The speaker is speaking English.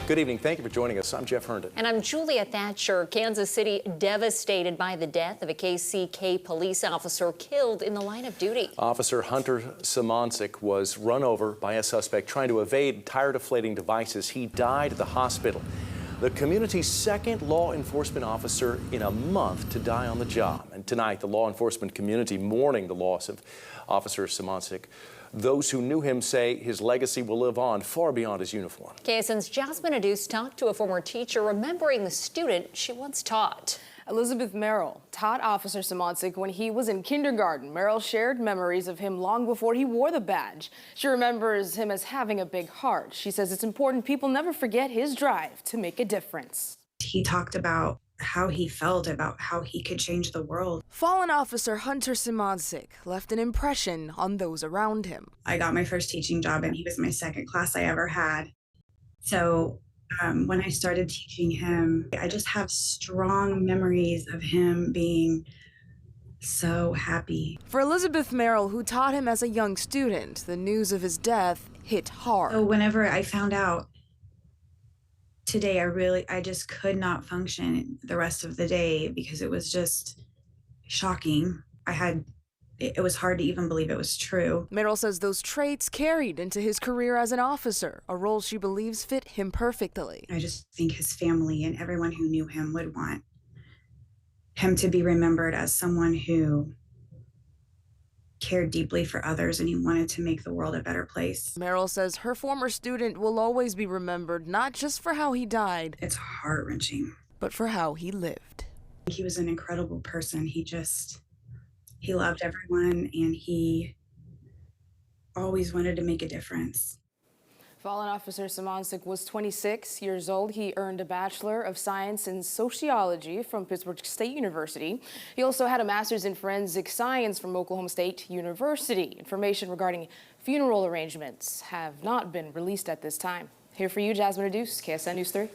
Good evening. Thank you for joining us. I'm Jeff Herndon. And I'm Julia Thatcher. Kansas City devastated by the death of a KCK police officer killed in the line of duty. Officer Hunter Simoncic was run over by a suspect trying to evade tire deflating devices. He died at the hospital. The community's second law enforcement officer in a month to die on the job. And tonight, the law enforcement community mourning the loss of Officer Simoncic. Those who knew him say his legacy will live on far beyond his uniform. KSN's Jasmine Aduse talked to a former teacher remembering the student she once taught. Elizabeth Merrill taught Officer Simoncic when he was in kindergarten. Merrill shared memories of him long before he wore the badge. She remembers him as having a big heart. She says it's important people never forget his drive to make a difference. He talked about how he felt about how he could change the world. Fallen Officer Hunter Simoncic left an impression on those around him. I got my first teaching job and he was my second class I ever had. So when I started teaching him, I just have strong memories of him being so happy. For Elizabeth Merrill, who taught him as a young student, the news of his death hit hard. So whenever I found out today, I just could not function the rest of the day because it was just shocking. It was hard to even believe it was true. Merrill says those traits carried into his career as an officer, a role she believes fit him perfectly. I just think his family and everyone who knew him would want him to be remembered as someone who cared deeply for others and he wanted to make the world a better place. Merrill says her former student will always be remembered, not just for how he died. It's heart-wrenching. But for how he lived. He was an incredible person. He loved everyone and he always wanted to make a difference. Fallen Officer Simoncic was 26 years old. He earned a Bachelor of Science in Sociology from Pittsburgh State University. He also had a Master's in Forensic Science from Oklahoma State University. Information regarding funeral arrangements have not been released at this time. Here for you, Jasmine Aduse, KSN News 3.